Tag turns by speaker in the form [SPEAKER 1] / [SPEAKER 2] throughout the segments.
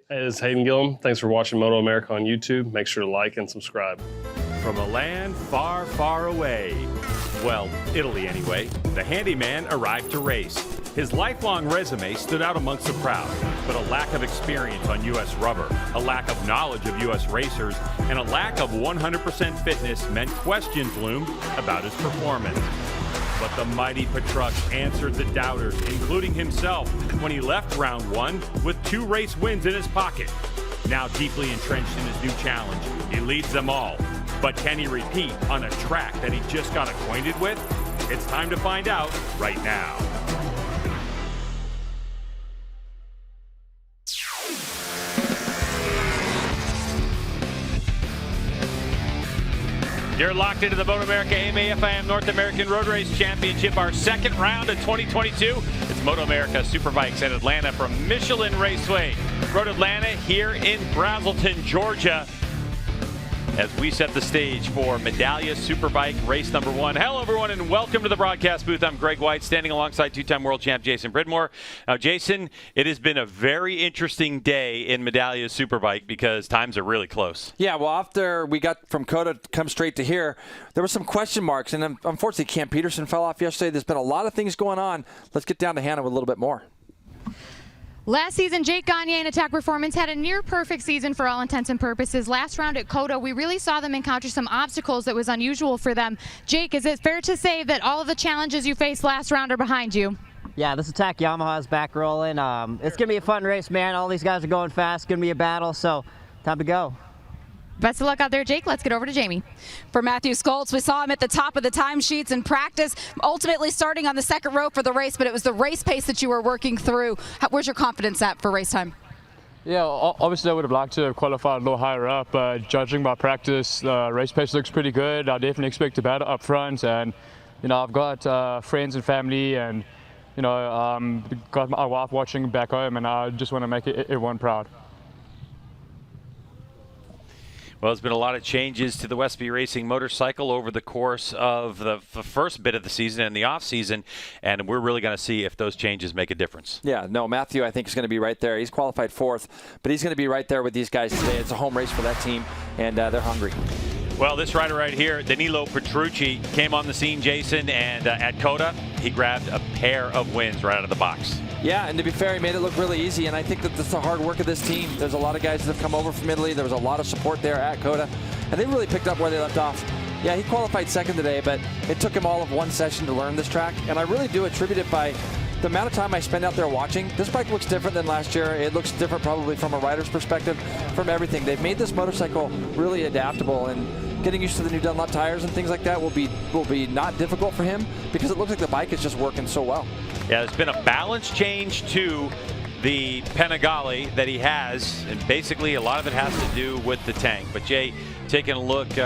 [SPEAKER 1] Hey, this is Hayden Gillum. Thanks for watching MotoAmerica on YouTube. Make sure to like and subscribe.
[SPEAKER 2] From a land far, far away, well, Italy anyway, the handyman arrived to race. His lifelong resume stood out amongst the crowd, but a lack of experience on U.S. rubber, a lack of knowledge of U.S. racers, and a lack of 100% fitness meant questions loomed about his performance. But the mighty Petruk answered the doubters, including himself, when he left round one with 2 race wins in his pocket. Now deeply entrenched in his new challenge, he leads them all. But can he repeat on a track that he just got acquainted with? It's time to find out right now. You're locked into the MotoAmerica AMA/FIM North American Road Race Championship, our second round of 2022. It's MotoAmerica Superbikes at Atlanta from Michelin Raceway Road Atlanta here in Braselton, Georgia, as we set the stage for Medallia Superbike race number 1. Hello, everyone, and welcome to the broadcast booth. I'm Greg White, standing alongside two-time world champ Jason Bridmore. Now, Jason, it has been a very interesting day in Medallia Superbike because times are really close.
[SPEAKER 3] Yeah, well, after we got from COTA to come straight to here, there were some question marks, and unfortunately, Cam Peterson fell off yesterday. There's been a lot of things going on. Let's get down to Hannah with a little bit more.
[SPEAKER 4] Last season, Jake Gagne and Attack Performance had a near-perfect season for all intents and purposes. Last round at COTA, we really saw them encounter some obstacles that was unusual for them. Jake, is it fair to say that all of the challenges you faced last round are behind you?
[SPEAKER 5] Yeah, this Attack Yamaha is back rolling. It's going to be a fun race, man. All these guys are going fast. It's going to be a battle, so time to go.
[SPEAKER 4] Best of luck out there, Jake. Let's get over to Jamie.
[SPEAKER 6] For Matthew Skoltz, we saw him at the top of the timesheets in practice, ultimately starting on the second row for the race, but it was the race pace that you were working through. Where's your confidence at for race time?
[SPEAKER 7] Yeah, obviously I would have liked to have qualified a little higher up, but judging by practice, race pace looks pretty good. I definitely expect to battle up front, and I've got friends and family, and got my wife watching back home, and I just want to make everyone proud.
[SPEAKER 2] Well, there's been a lot of changes to the Westby Racing motorcycle over the course of the first bit of the season and the off season, and we're really going to see if those changes make a difference.
[SPEAKER 3] Yeah, no, Matthew, I think, is going to be right there. He's qualified 4th, but he's going to be right there with these guys today. It's a home race for that team, and they're hungry.
[SPEAKER 2] Well, this rider right here, Danilo Petrucci, came on the scene, Jason, and at COTA, he grabbed a pair of wins right out of the box.
[SPEAKER 3] Yeah, and to be fair, he made it look really easy, and I think that that's the hard work of this team. There's a lot of guys that have come over from Italy. There was a lot of support there at COTA, and they really picked up where they left off. Yeah, he qualified 2nd today, but it took him all of 1 session to learn this track, and I really do attribute it by the amount of time I spend out there watching. This bike looks different than last year. It looks different probably from a rider's perspective, from everything. They've made this motorcycle really adaptable, and getting used to the new Dunlop tires and things like that will be not difficult for him because it looks like the bike is just working so well.
[SPEAKER 2] Yeah, there's been a balance change to the Panigale that he has, and basically a lot of it has to do with the tank. But Jay, taking a look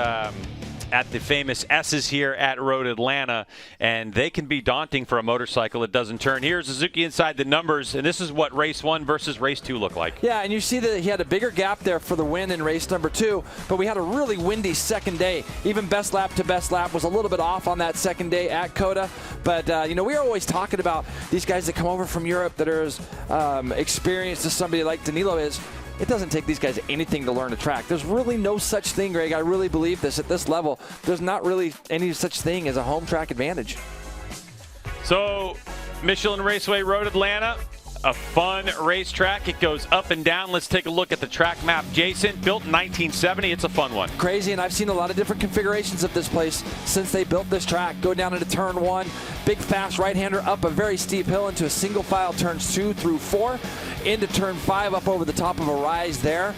[SPEAKER 2] at the famous S's here at Road Atlanta, and they can be daunting for a motorcycle that doesn't turn. Here's Suzuki inside the numbers, and this is what race 1 versus race 2 look like.
[SPEAKER 3] Yeah, and you see that he had a bigger gap there for the win in race number 2, but we had a really windy second day. Even best lap to best lap was a little bit off on that second day at COTA, but we are always talking about these guys that come over from Europe that are as experienced as somebody like Danilo is. It doesn't take these guys anything to learn a track. There's really no such thing, Greg. I really believe this at this level. There's not really any such thing as a home track advantage.
[SPEAKER 2] So, Michelin Raceway Road Atlanta, a fun racetrack. It goes up and down. Let's take a look at the track map. Jason, built in 1970. It's a fun one.
[SPEAKER 3] Crazy, and I've seen a lot of different configurations of this place since they built this track. Go down into turn 1, big fast right-hander up a very steep hill into a single file turns 2 through 4, into turn 5 up over the top of a rise there.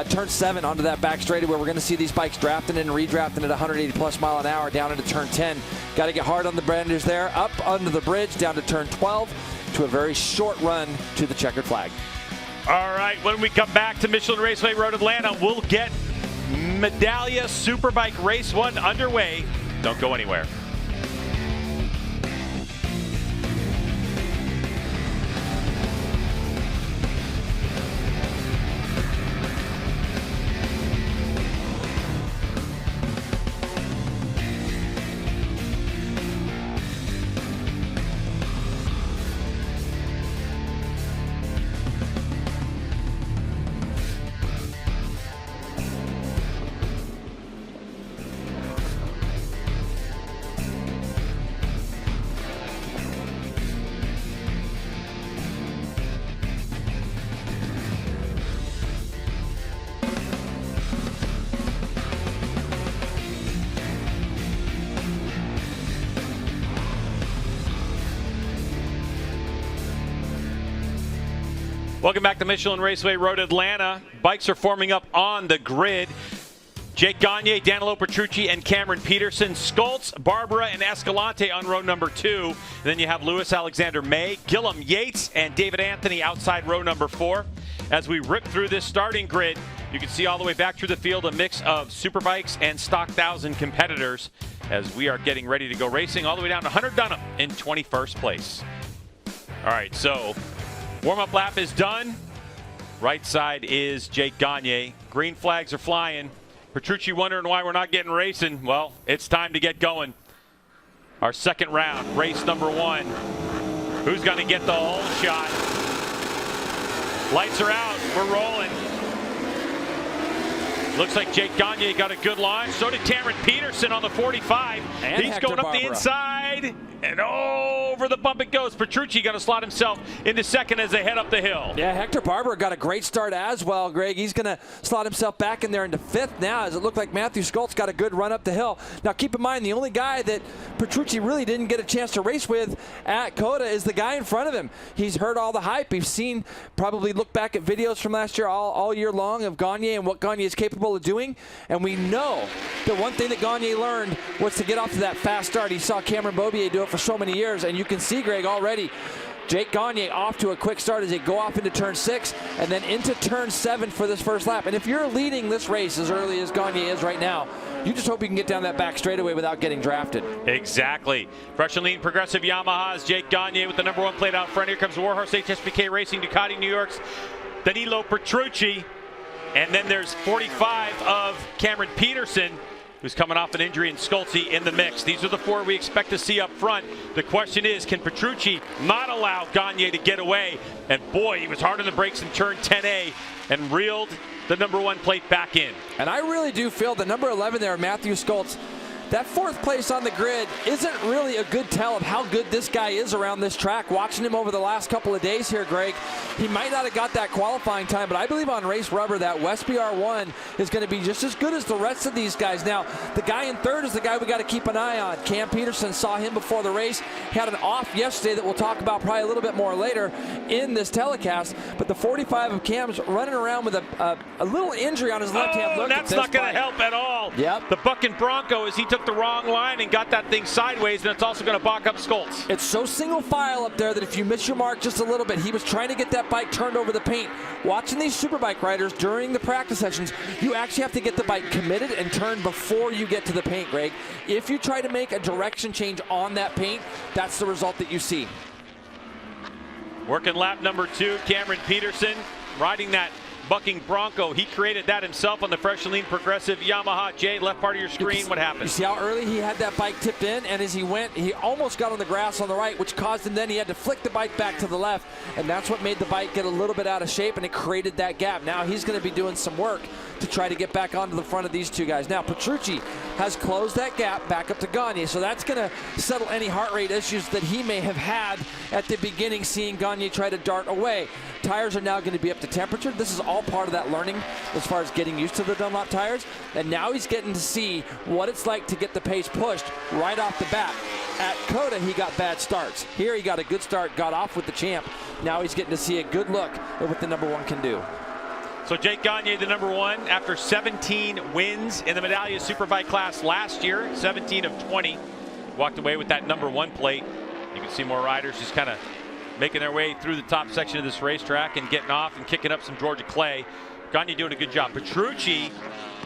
[SPEAKER 3] Turn 7 onto that back straightaway where we're going to see these bikes drafting and redrafting at 180 plus mile an hour down into turn 10. Got to get hard on the benders there, up under the bridge down to turn 12 to a very short run to the checkered flag.
[SPEAKER 2] All right, when we come back to Michelin Raceway Road Atlanta, we'll get Medallia Superbike Race 1 underway. Don't go anywhere. Welcome back to Michelin Raceway Road Atlanta. Bikes are forming up on the grid. Jake Gagne, Danilo Petrucci, and Cameron Peterson. Schultz, Barbara, and Escalante on row number 2. And then you have Lewis Alexander May, Gillum Yates, and David Anthony outside row number 4. As we rip through this starting grid, you can see all the way back through the field a mix of Superbikes and Stock 1000 competitors as we are getting ready to go racing all the way down to Hunter Dunham in 21st place. All right, so warm-up lap is done. Right side is Jake Gagne. Green flags are flying. Petrucci wondering why we're not getting racing. Well, it's time to get going. Our second round, race number 1. Who's going to get the whole shot? Lights are out. We're rolling. Looks like Jake Gagne got a good line. So did Cameron Peterson on the 45.
[SPEAKER 3] And
[SPEAKER 2] He's
[SPEAKER 3] Hector
[SPEAKER 2] going up the
[SPEAKER 3] Barbara.
[SPEAKER 2] inside. And over the bump it goes. Petrucci going to slot himself into second as they head up the hill.
[SPEAKER 3] Yeah, Hector Barbara got a great start as well, Greg. He's going to slot himself back in there into 5th now, as it looked like Matthew Schultz got a good run up the hill. Now, keep in mind, the only guy that Petrucci really didn't get a chance to race with at COTA is the guy in front of him. He's heard all the hype. He's seen, probably look back at videos from last year all year long of Gagne and what Gagne is capable of doing. And we know that one thing that Gagne learned was to get off to that fast start. He saw Cameron Beaubier do it for so many years, and you can see, Greg, already Jake Gagne off to a quick start as they go off into turn 6 and then into turn 7 for this first lap. And if you're leading this race as early as Gagne is right now, you just hope you can get down that back straightaway without getting drafted.
[SPEAKER 2] Exactly. Fresh and lean progressive Yamahas. Jake Gagne with the number 1 plate out front. Here comes Warhorse HSBK Racing, Ducati New York's Danilo Petrucci. And then there's 45 of Cameron Peterson, who's coming off an injury, and Schulte in the mix. These are the 4 we expect to see up front. The question is, can Petrucci not allow Gagne to get away? And boy, he was hard on the brakes in turn 10A and reeled the number 1 plate back in.
[SPEAKER 3] And I really do feel the number 11 there, Matthew Schultz, that 4th place on the grid isn't really a good tell of how good this guy is around this track. Watching him over the last couple of days here, Greg, he might not have got that qualifying time, but I believe on race rubber that West BR1 is going to be just as good as the rest of these guys. Now, the guy in 3rd is the guy we got to keep an eye on. Cam Peterson, saw him before the race. He had an off yesterday that we'll talk about probably a little bit more later in this telecast, but the 45 of Cam's running around with a little injury on his left-hand look.
[SPEAKER 2] That's not going to help at all.
[SPEAKER 3] Yep.
[SPEAKER 2] The bucking Bronco, as he took the wrong line and got that thing sideways, and it's also going to balk up Schultz.
[SPEAKER 3] It's so single file up there that if you miss your mark just a little bit, he was trying to get that bike turned over the paint. Watching these Superbike riders during the practice sessions, you actually have to get the bike committed and turned before you get to the paint, Greg. If you try to make a direction change on that paint, that's the result that you see.
[SPEAKER 2] Working lap number 2, Cameron Peterson riding that bucking Bronco. He created that himself on the fresh and lean progressive Yamaha. Jay, left part of your screen, what happened?
[SPEAKER 3] You see how early he had that bike tipped in, and as he went, he almost got on the grass on the right, which caused him then he had to flick the bike back to the left, and that's what made the bike get a little bit out of shape, and it created that gap. Now he's going to be doing some work to try to get back onto the front of these 2 guys. Now Petrucci has closed that gap back up to Gagne, so that's going to settle any heart rate issues that he may have had at the beginning, seeing Gagne try to dart away. Tires are now going to be up to temperature. This is all part of that learning as far as getting used to the Dunlop tires, and now he's getting to see what it's like to get the pace pushed right off the bat. At COTA, he got bad starts. Here he got a good start, got off with the champ. Now he's getting to see a good look at what the number 1 can do.
[SPEAKER 2] So Jake Gagne, the number 1, after 17 wins in the Medallia Superbike class last year, 17 of 20, walked away with that number 1 plate. You can see more riders just kind of making their way through the top section of this racetrack and getting off and kicking up some Georgia clay. Gagne doing a good job. Petrucci,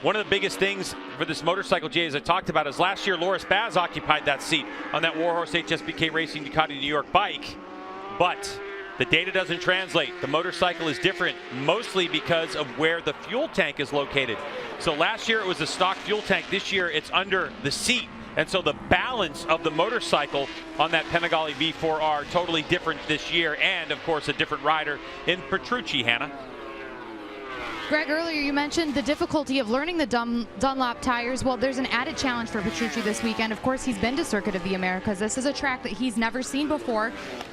[SPEAKER 2] one of the biggest things for this motorcycle, Jay, as I talked about, is last year Loris Baz occupied that seat on that Warhorse HSBK Racing Ducati New York bike. But the data doesn't translate. The motorcycle is different, mostly because of where the fuel tank is located. So last year it was a stock fuel tank. This year it's under the seat. And so the balance of the motorcycle on that Panigale V4R totally different this year, and of course a different rider in Petrucci, Hannah.
[SPEAKER 4] Greg, earlier you mentioned the difficulty of learning the Dunlop tires. Well, there's an added challenge for Petrucci this weekend. Of course, he's been to Circuit of the Americas. This is a track that he's never seen before.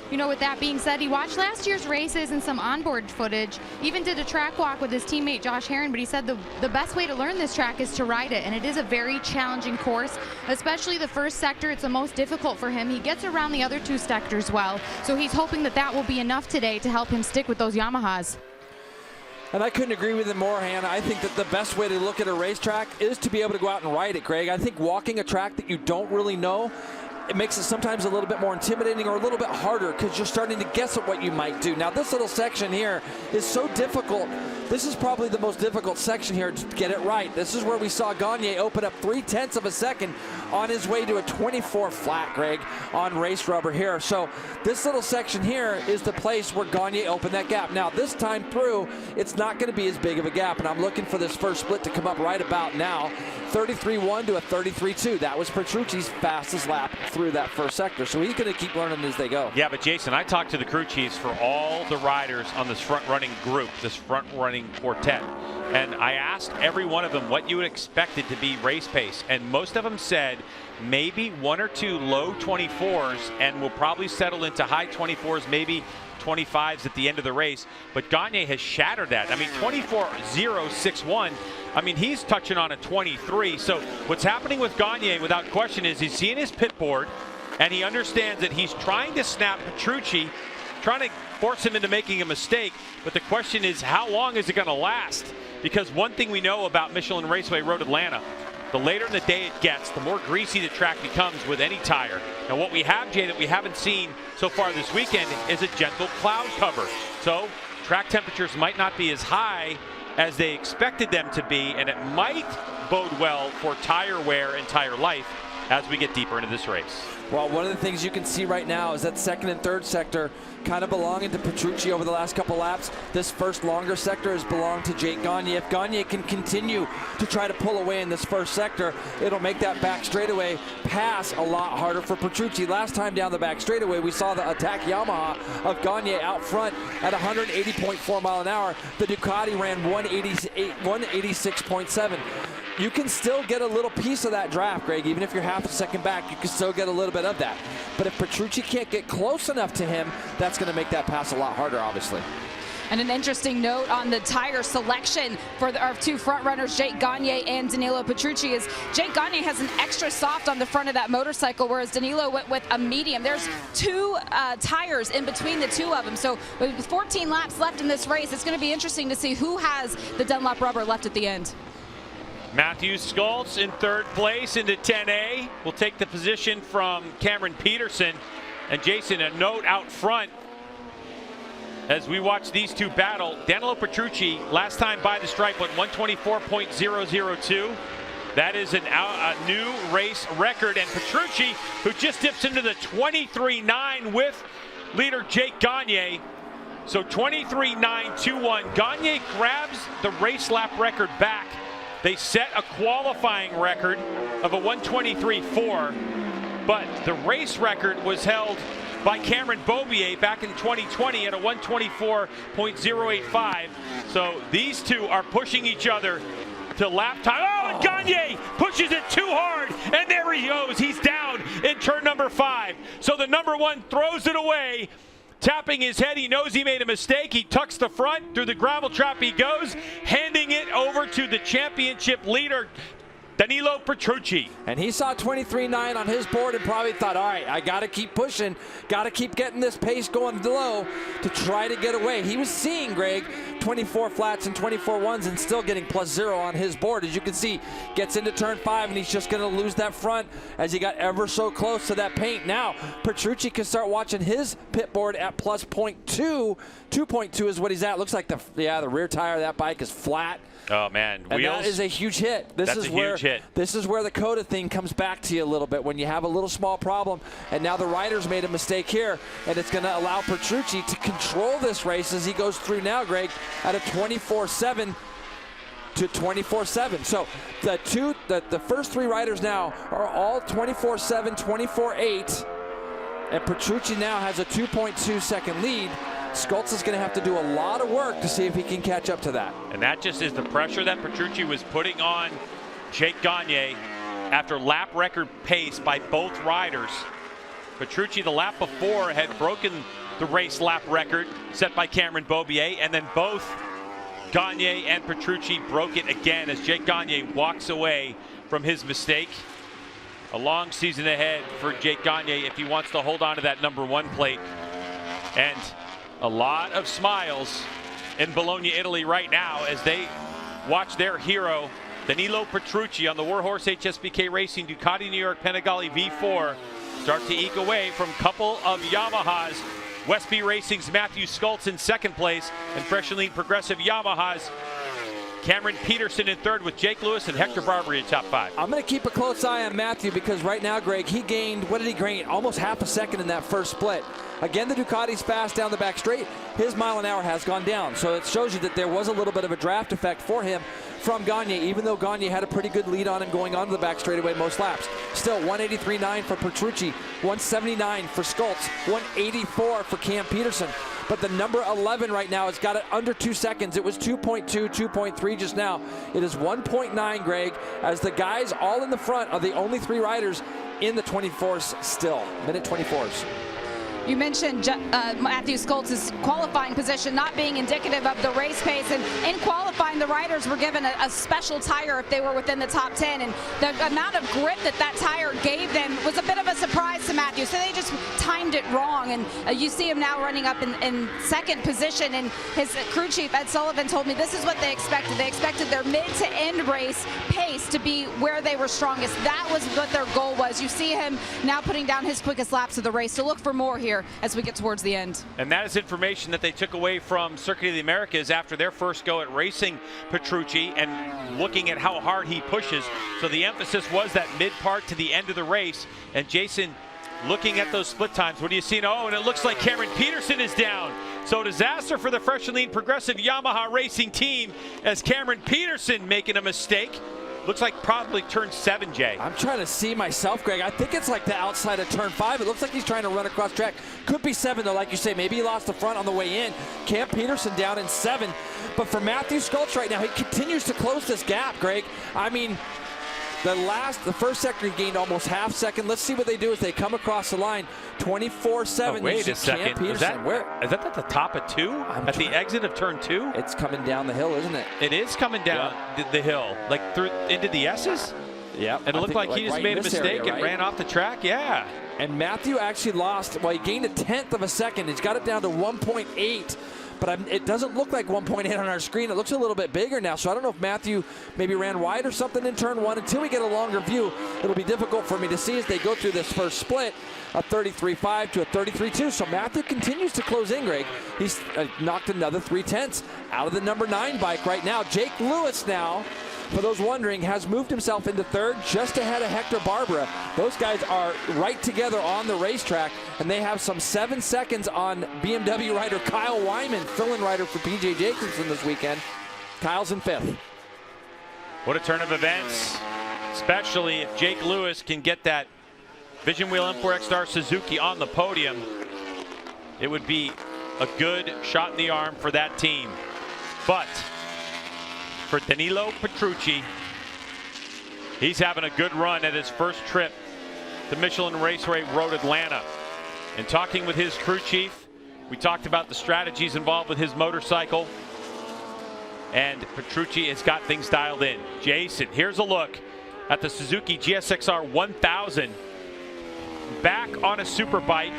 [SPEAKER 4] You know, with that being said, he watched last year's races and some onboard footage, even did a track walk with his teammate Josh Herron, but he said the best way to learn this track is to ride it, and it is a very challenging course, especially the first sector. It's the most difficult for him. He gets around the other two sectors well, so he's hoping that that will be enough today to help him stick with those Yamahas.
[SPEAKER 3] And I couldn't agree with him more, Hannah. I think that the best way to look at a racetrack is to be able to go out and ride it, Greg. I think walking a track that you don't really know, it makes it sometimes a little bit more intimidating or a little bit harder because you're starting to guess at what you might do. Now, this little section here is so difficult. This is probably the most difficult section here to get it right. This is where we saw Gagne open up 0.3 of a second on his way to a 24 flat, Greg, on race rubber here. So this little section here is the place where Gagne opened that gap. Now, this time through, it's not going to be as big of a gap, and I'm looking for this first split to come up right about now. 33.1 to a 33.2. That was Petrucci's fastest lap through that first sector. So he's going to keep learning as they go.
[SPEAKER 2] Yeah, but Jason, I talked to the crew chiefs for all the riders on this front-running group, this front-running quartet. And I asked every one of them what you would expect it to be race pace. And most of them said maybe 1 or 2 low 24s and will probably settle into high 24s, maybe 25s at the end of the race. But Gagne has shattered that. I mean, 24.061. I mean, he's touching on a 23. So what's happening with Gagne, without question, is he's seeing his pit board, and he understands that he's trying to snap Petrucci, trying to force him into making a mistake. But the question is, how long is it going to last? Because one thing we know about Michelin Raceway Road Atlanta, the later in the day it gets, the more greasy the track becomes with any tire. Now, what we have, Jay, that we haven't seen so far this weekend is a gentle cloud cover. So track temperatures might not be as high as they expected them to be, and it might bode well for tire wear and tire life as we get deeper into this race.
[SPEAKER 3] Well, one of the things you can see right now is that second and third sector kind of belonging to Petrucci over the last couple laps. This first longer sector has belonged to Jake Gagne. If Gagne can continue to try to pull away in this first sector, it'll make that back straightaway pass a lot harder for Petrucci. Last time down the back straightaway, we saw the attack Yamaha of Gagne out front at 180.4 mile an hour. The Ducati ran 186.7. You can still get a little piece of that draft, Greg. Even if you're half a second back, you can still get a little bit of that. But if Petrucci can't get close enough to him, that's going to make that pass a lot harder, obviously.
[SPEAKER 6] And an interesting note on the tire selection for our two front runners, Jake Gagne and Danilo Petrucci, is Jake Gagne has an extra soft on the front of that motorcycle, whereas Danilo went with a medium. There's 2 tires in between the two of them. So with 14 laps left in this race, it's going to be interesting to see who has the Dunlop rubber left at the end.
[SPEAKER 2] Matthew Skoltz in third place into 10A will take the position from Cameron Peterson. And Jason, a note out front as we watch these two battle. Danilo Petrucci last time by the stripe went 124.002. That is a new race record. And Petrucci, who just dips into the 23.9 with leader Jake Gagne. So 23.921. Gagne grabs the race lap record back. They set a qualifying record of a 123.4, but the race record was held by Cameron Beaubier back in 2020 at a 124.085. So these two are pushing each other to lap time. Oh, and Gagne pushes it too hard, and there he goes. He's down in turn number 5. So the number 1 throws it away. Tapping his head, he knows he made a mistake. He tucks the front, through the gravel trap he goes, handing it over to the championship leader, Danilo Petrucci.
[SPEAKER 3] And he saw 23.9 on his board and probably thought, all right, I got to keep pushing, got to keep getting this pace going low to try to get away. He was seeing, Greg, 24 flats and 24 ones and still getting +0 on his board. As you can see, gets into turn 5 and he's just going to lose that front as he got ever so close to that paint. Now, Petrucci can start watching his pit board at +0.2. 2.2 is what he's at. Looks like the rear tire of that bike is flat.
[SPEAKER 2] Oh man,
[SPEAKER 3] and
[SPEAKER 2] wheels.
[SPEAKER 3] that is a huge hit. This is where the COTA thing comes back to you a little bit when you have a little small problem. And now the riders made a mistake here, and it's going to allow Petrucci to control this race as he goes through now, Greg, at a 24.7 to 24.7. So the first 3 riders now are all 24.7, 24.8, and Petrucci now has a 2.2 second lead. Skoltz is going to have to do a lot of work to see if he can catch up to that.
[SPEAKER 2] And that just is the pressure that Petrucci was putting on Jake Gagne after lap record pace by both riders. Petrucci, the lap before, had broken the race lap record set by Cameron Beaubier, and then both Gagne and Petrucci broke it again as Jake Gagne walks away from his mistake. A long season ahead for Jake Gagne if he wants to hold on to that #1 plate. And a lot of smiles in Bologna, Italy right now as they watch their hero Danilo Petrucci on the Warhorse HSBK Racing Ducati New York Panigale V4 start to eke away from a couple of Yamahas. Westby Racing's Matthew Skultz in second place, and Fresh and Lean Progressive Yamaha's Cameron Peterson in third, with Jake Lewis and Hector Barbary in top 5.
[SPEAKER 3] I'm going to keep a close eye on Matthew because right now, Greg, he gained, what did he gain? Almost half a second in that first split. Again, the Ducati's fast down the back straight. His mile an hour has gone down. So it shows you that there was a little bit of a draft effect for him from Gagne, even though Gagne had a pretty good lead on him going onto the back straightaway most laps. Still, 183.9 for Petrucci, 179 for Skultz, 184 for Cam Peterson. But the number 11 right now has got it under 2 seconds. It was 2.2, 2.3 just now. It is 1.9, Greg, as the guys all in the front are the only 3 riders in the 24s still, minute 24s.
[SPEAKER 6] You mentioned Matthew Skultz's qualifying position not being indicative of the race pace, and in qualifying the riders were given a special tire if they were within the top 10, and the amount of grip that tire gave them was a bit of a surprise to Matthew, so they just timed it wrong, and you see him now running up in second position, and his crew chief Ed Sullivan told me this is what they expected. They expected their mid to end race pace to be where they were strongest. That was what their goal was. You see him now putting down his quickest laps of the race, so look for more here as we get towards the end.
[SPEAKER 2] And that is information that they took away from Circuit of the Americas after their first go at racing Petrucci and looking at how hard he pushes. So the emphasis was that mid part to the end of the race. And Jason, looking at those split times, what do you see? Oh, and it looks like Cameron Peterson is down. So disaster for the Fresh and Lean Progressive Yamaha Racing team as Cameron Peterson making a mistake. Looks like probably turn 7, Jay.
[SPEAKER 3] I'm trying to see myself, Greg. I think it's like the outside of turn 5. It looks like he's trying to run across track. Could be 7, though, like you say. Maybe he lost the front on the way in. Cam Peterson down in 7. But for Matthew Skultz right now, he continues to close this gap, Greg. I mean, the first sector he gained almost half second. Let's see what they do as they come across the line. 24-7.
[SPEAKER 2] Oh, wait a second. Is that at the top of 2? At the exit of turn 2?
[SPEAKER 3] It's coming down the hill, isn't it?
[SPEAKER 2] It is coming down the hill, like through into the S's?
[SPEAKER 3] Yeah.
[SPEAKER 2] And it looked like he just made a mistake and ran off the track? Yeah.
[SPEAKER 3] And Matthew actually lost, well, he gained 1/10 of a second. He's got it down to 1.8. But it doesn't look like 1.8 on our screen. It looks a little bit bigger now. So I don't know if Matthew maybe ran wide or something in turn 1. Until we get a longer view, it'll be difficult for me to see as they go through this first split, a 33.5 to a 33.2. So Matthew continues to close in, Greg. He's knocked another 3/10 out of the number 9 bike right now. Jake Lewis now, for those wondering, has moved himself into third, just ahead of Hector Barbara. Those guys are right together on the racetrack, and they have some 7 seconds on BMW rider Kyle Wyman, fill-in rider for PJ Jacobsen this weekend. Kyle's in 5th.
[SPEAKER 2] What a turn of events, especially if Jake Lewis can get that Vision Wheel M4X Star Suzuki on the podium. It would be a good shot in the arm for that team. But for Danilo Petrucci, he's having a good run at his first trip to Michelin Raceway Road Atlanta. And talking with his crew chief, we talked about the strategies involved with his motorcycle. And Petrucci has got things dialed in. Jason, here's a look at the Suzuki GSXR 1000. Back on a superbike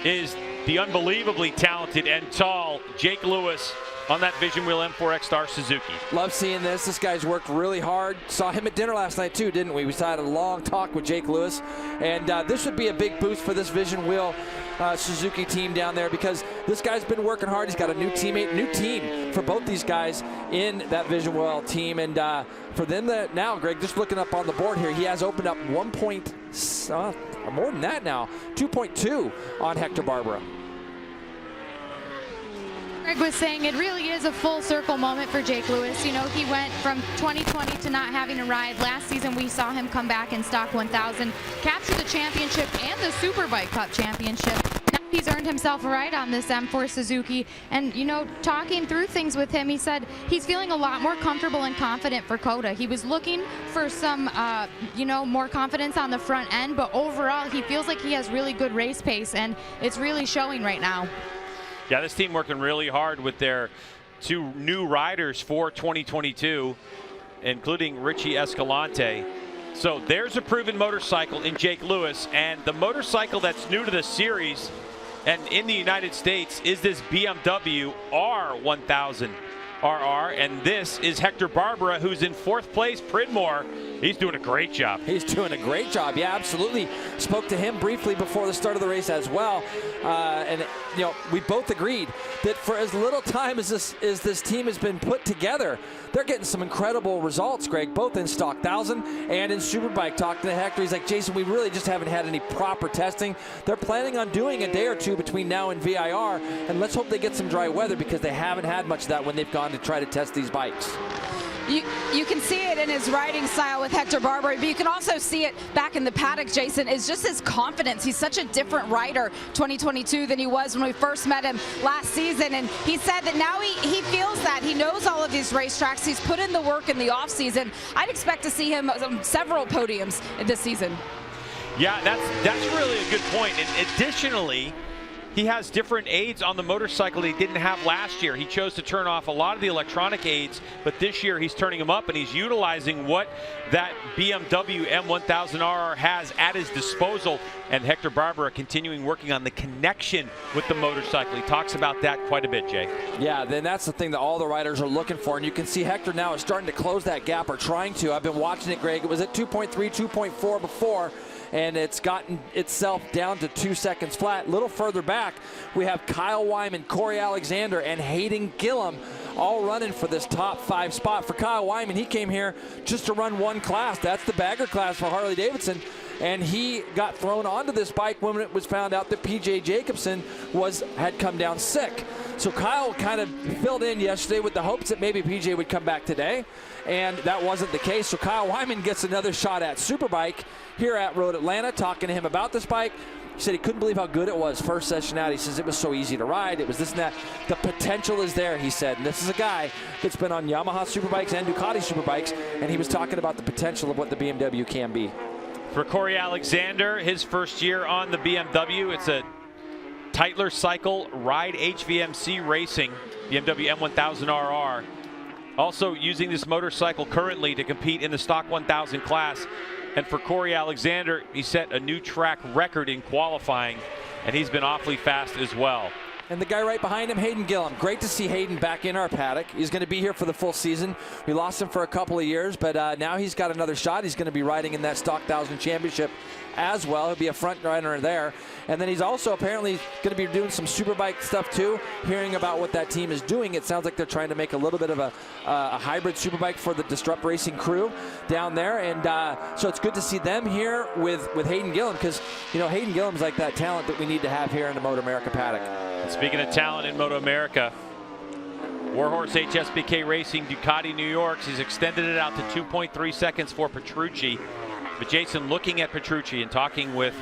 [SPEAKER 2] is the unbelievably talented and tall Jake Lewis on that Vision Wheel M4X Star Suzuki.
[SPEAKER 3] Love seeing this. This guy's worked really hard. Saw him at dinner last night too, didn't we? We had a long talk with Jake Lewis. And this would be a big boost for this Vision Wheel Suzuki team down there, because this guy's been working hard. He's got a new teammate, new team for both these guys in that Vision Wheel team. And for them now, Greg, just looking up on the board here, he has opened up more than that now, 2.2 on Hector Barbara.
[SPEAKER 4] Greg was saying it really is a full circle moment for Jake Lewis. You know, he went from 2020 to not having a ride. Last season we saw him come back in stock 1000, capture the championship and the Superbike Cup championship. Now He's earned himself a ride on this M4 Suzuki, and you know, talking through things with him, he said he's feeling a lot more comfortable and confident for COTA. He was looking for some, you know, more confidence on the front end, but overall he feels like he has really good race pace, and it's really showing right now.
[SPEAKER 2] Yeah, this team working really hard with their 2 new riders for 2022, including Richie Escalante. So there's a proven motorcycle in Jake Lewis, and the motorcycle that's new to the series and in the United States is this BMW R1000 RR, and this is Hector Barbera, who's in 4th place. Pridmore, he's doing a great job.
[SPEAKER 3] He's doing a great job, yeah, absolutely. Spoke to him briefly before the start of the race as well, and you know, we both agreed that for as little time as this team has been put together, they're getting some incredible results, Greg, both in Stock 1000 and in Superbike. Talking to Hector, he's like, Jason, we really just haven't had any proper testing. They're planning on doing a day or two between now and VIR, and let's hope they get some dry weather because they haven't had much of that when they've gone to try to test these bikes.
[SPEAKER 6] You can see it in his riding style with Hector Barbera, but you can also see it back in the paddock, Jason, is just his confidence. He's such a different rider 2022 than he was when we first met him last season, and he said that now he feels that. He knows all of these racetracks. He's put in the work in the offseason. I'd expect to see him on several podiums this season.
[SPEAKER 2] Yeah, that's really a good point. And additionally, he has different aids on the motorcycle that he didn't have last year. He chose to turn off a lot of the electronic aids, but this year he's turning them up, and he's utilizing what that BMW M1000RR has at his disposal. And Hector Barbera continuing working on the connection with the motorcycle. He talks about that quite a bit, Jay.
[SPEAKER 3] Yeah, then that's the thing that all the riders are looking for, and you can see Hector now is starting to close that gap, or trying to. I've been watching it, Greg. It was at 2.3, 2.4 before, and it's gotten itself down to 2 seconds flat. A little further back, we have Kyle Wyman, Corey Alexander, and Hayden Gillum all running for this top 5 spot. For Kyle Wyman, he came here just to run one class. That's the bagger class for Harley-Davidson, and he got thrown onto this bike when it was found out that PJ Jacobsen had come down sick. So Kyle kind of filled in yesterday with the hopes that maybe PJ would come back today, and that wasn't the case. So Kyle Wyman gets another shot at Superbike here at Road Atlanta. Talking to him about this bike, he said he couldn't believe how good it was first session out. He says it was so easy to ride. It was this and that. The potential is there, he said. And this is a guy that's been on Yamaha Superbikes and Ducati Superbikes, and he was talking about the potential of what the BMW can be.
[SPEAKER 2] For Corey Alexander, his first year on the BMW, it's a Tytler Cycle Ride HVMC Racing BMW M1000RR. Also using this motorcycle currently to compete in the Stock 1000 class. And for Corey Alexander, he set a new track record in qualifying, and he's been awfully fast as well.
[SPEAKER 3] And the guy right behind him, Hayden Gillum. Great to see Hayden back in our paddock. He's going to be here for the full season. We lost him for a couple of years, but now he's got another shot. He's going to be riding in that Stock 1000 championship as well. He'll be a front runner there. And then he's also apparently going to be doing some Superbike stuff too. Hearing about what that team is doing, it sounds like they're trying to make a little bit of a hybrid Superbike for the Disrupt Racing crew down there. And so it's good to see them here with Hayden Gillum, because you know Hayden Gillum's like that talent that we need to have here in the MotoAmerica paddock.
[SPEAKER 2] Speaking of talent in MotoAmerica, Warhorse HSBK Racing, Ducati New York, he's extended it out to 2.3 seconds for Petrucci. But Jason, looking at Petrucci and talking with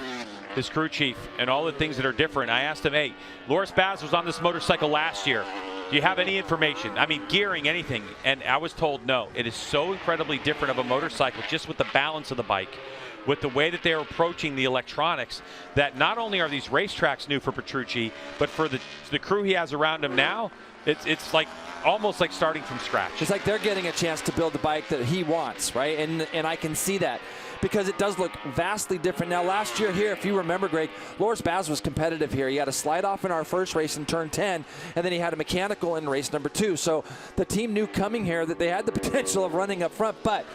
[SPEAKER 2] his crew chief and all the things that are different, I asked him, hey, Loris Baz was on this motorcycle last year. Do you have any information? I mean, gearing, anything? And I was told no. It is so incredibly different of a motorcycle, just with the balance of the bike, with the way that they're approaching the electronics, that not only are these racetracks new for Petrucci, but for the crew he has around him now, it's like almost like starting from scratch.
[SPEAKER 3] It's like they're getting a chance to build the bike that he wants, right? And I can see that, because it does look vastly different. Now, last year here, if you remember, Greg, Loris Baz was competitive here. He had a slide off in our first race in turn 10, and then he had a mechanical in race number 2. So the team knew coming here that they had the potential of running up front, but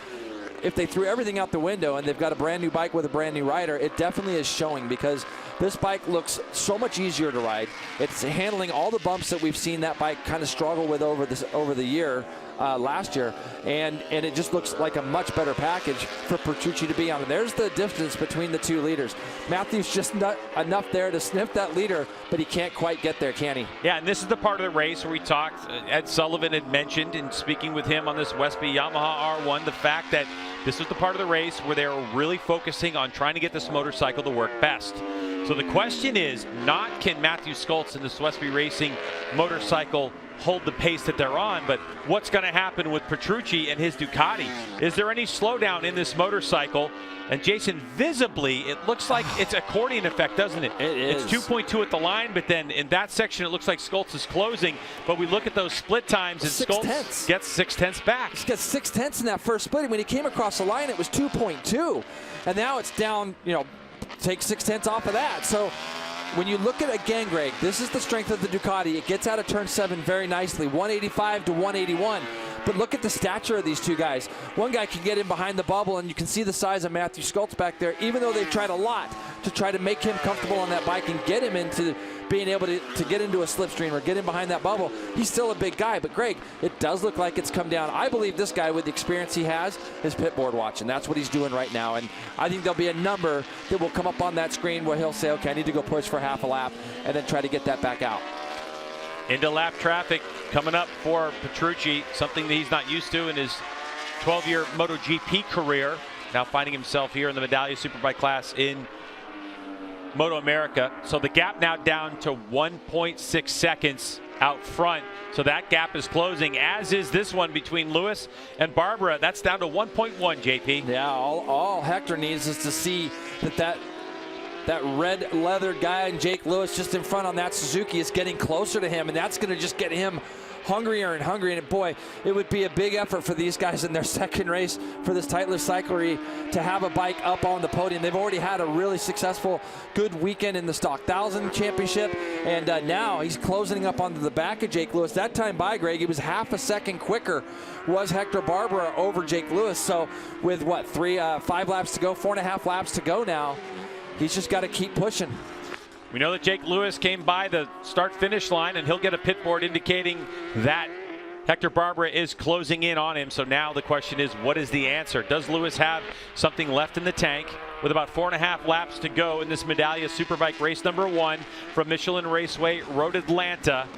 [SPEAKER 3] if they threw everything out the window and they've got a brand new bike with a brand new rider, it definitely is showing, because this bike looks so much easier to ride. It's handling all the bumps that we've seen that bike kind of struggle with over the year. Last year, and it just looks like a much better package for Petrucci to be on. And there's the distance between the two leaders. Matthew's just not enough there to sniff that leader, but he can't quite get there, can he?
[SPEAKER 2] Yeah, and this is the part of the race where we talked, Ed Sullivan had mentioned in speaking with him on this Westby Yamaha R1, the fact that this was the part of the race where they were really focusing on trying to get this motorcycle to work best. So the question is not can Matthew Skoltz and the Westby Racing motorcycle hold the pace that they're on, but what's going to happen with Petrucci and his Ducati? Is there any slowdown in this motorcycle? And Jason, visibly, it looks like it's accordion effect, doesn't it?
[SPEAKER 3] It is.
[SPEAKER 2] It's 2.2 at the line, but then in that section, it looks like Skoltz is closing. But we look at those split times, and Skoltz gets 0.6 back.
[SPEAKER 3] He's got 0.6 in that first split. When he came across the line, it was 2.2. And now it's down, take 0.6 off of that. So when you look at it again, Greg, this is the strength of the Ducati. It gets out of turn 7 very nicely, 185 to 181. But look at the stature of these two guys. One guy can get in behind the bubble, and you can see the size of Matthew Skoltz back there, even though they've tried a lot to try to make him comfortable on that bike and get him into being able to get into a slipstream or get in behind that bubble. He's still a big guy, but Greg, it does look like it's come down. I believe this guy, with the experience he has, is pitboard watching. That's what he's doing right now, and I think there'll be a number that will come up on that screen where he'll say, okay, I need to go push for half a lap, and then try to get that back out.
[SPEAKER 2] Into lap traffic coming up for Petrucci, something that he's not used to in his 12-year MotoGP career. Now finding himself here in the Medallia Superbike class in MotoAmerica. So the gap now down to 1.6 seconds out front. So that gap is closing, as is this one between Lewis and Barbara. That's down to 1.1, JP.
[SPEAKER 3] Yeah, all Hector needs is to see that red leather guy and Jake Lewis just in front on that Suzuki is getting closer to him, and that's going to just get him hungrier and hungrier. And boy, it would be a big effort for these guys in their second race for this Titleist Cyclery to have a bike up on the podium. They've already had a really successful, good weekend in the Stock 1000 Championship, and now he's closing up onto the back of Jake Lewis. That time by, Greg, he was half a second quicker, was Hector Barbera over Jake Lewis. So with what, 5 laps to go, 4.5 laps to go now, he's just got to keep pushing.
[SPEAKER 2] We know that Jake Lewis came by the start-finish line, and he'll get a pit board indicating that Hector Barbera is closing in on him. So now the question is, what is the answer? Does Lewis have something left in the tank? With about 4.5 laps to go in this Medallia Superbike race number 1 from Michelin Raceway Road Atlanta,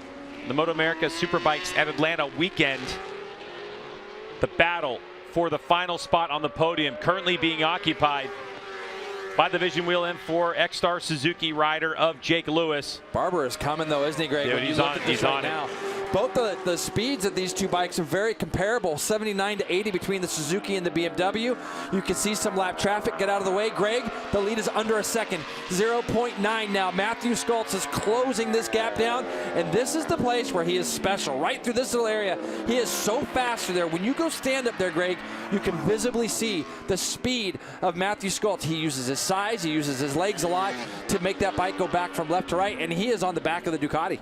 [SPEAKER 2] the MotoAmerica Superbikes at Atlanta weekend. The battle for the final spot on the podium currently being occupied by the Vision Wheel M4 X-Star Suzuki rider of Jake Lewis.
[SPEAKER 3] Barbera is coming though, isn't he, Greg?
[SPEAKER 2] Dude, he's on it now.
[SPEAKER 3] Both the speeds of these two bikes are very comparable, 79 to 80 between the Suzuki and the BMW. You can see some lap traffic get out of the way. Greg, the lead is under a second, 0.9 now. Matthew Skoltz is closing this gap down, and this is the place where he is special. Right through this little area, he is so fast through there. When you go stand up there, Greg, you can visibly see the speed of Matthew Skoltz. He uses his size, he uses his legs a lot to make that bike go back from left to right, and he is on the back of the Ducati.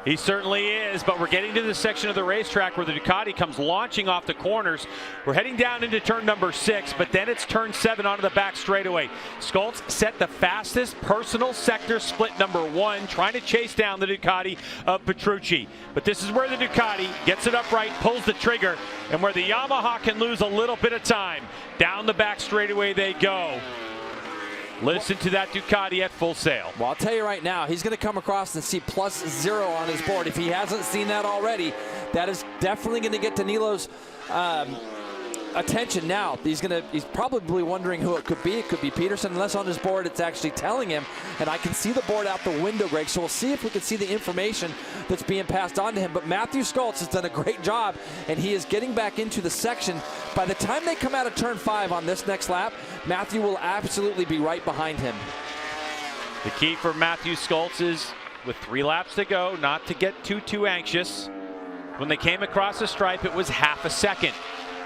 [SPEAKER 2] He certainly is, but we're getting to the section of the racetrack where the Ducati comes launching off the corners. We're heading down into turn number 6, but then it's turn 7 onto the back straightaway. Skoltz set the fastest personal sector split number 1, trying to chase down the Ducati of Petrucci. But this is where the Ducati gets it upright, pulls the trigger, and where the Yamaha can lose a little bit of time. Down the back straightaway they go. Listen to that Ducati at full sail.
[SPEAKER 3] Well, I'll tell you right now, he's going to come across and see +0 on his board. If he hasn't seen that already, that is definitely going to get Danilo's attention now. He's probably wondering who it could be. It could be Peterson, unless on his board it's actually telling him. And I can see the board out the window, Greg, so we'll see if we can see the information that's being passed on to him. But Matthew Skoltz has done a great job, and he is getting back into the section. By the time they come out of turn 5 on this next lap, Matthew will absolutely be right behind him.
[SPEAKER 2] The key for Matthew Skoltz is, with 3 laps to go, not to get too anxious. When they came across the stripe, it was half a second.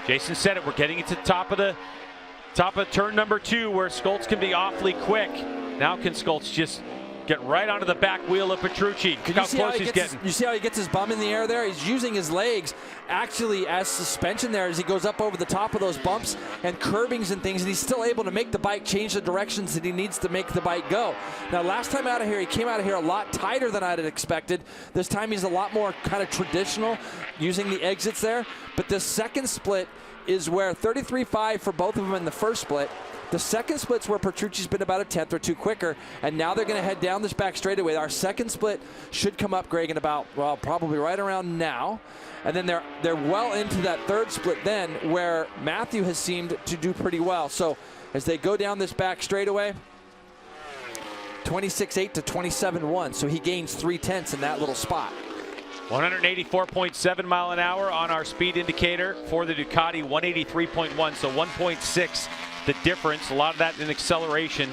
[SPEAKER 2] Jason said it, we're getting into the top of turn number 2, where Skoltz can be awfully quick. Now can Skoltz just get right onto the back wheel of Petrucci? Look how close he's getting.
[SPEAKER 3] You see how he gets his bum in the air there? He's using his legs actually as suspension there as he goes up over the top of those bumps and curbings and things, and he's still able to make the bike change the directions that he needs to make the bike go. Now, last time out of here, he came out of here a lot tighter than I'd expected. This time he's a lot more kind of traditional, using the exits there. But this second split is where 33.5 for both of them in the first split. The second split's where Petrucci's been about a 10th or 2 quicker, and now they're going to head down this back straightaway. Our second split should come up, Greg, in about, well, probably right around now. And then they're well into that third split then, where Matthew has seemed to do pretty well. So as they go down this back straightaway, 26.8 to 27.1. So he gains 0.3 in that little spot.
[SPEAKER 2] 184.7 mile an hour on our speed indicator for the Ducati, 183.1, so 1.6 the difference. A lot of that in acceleration.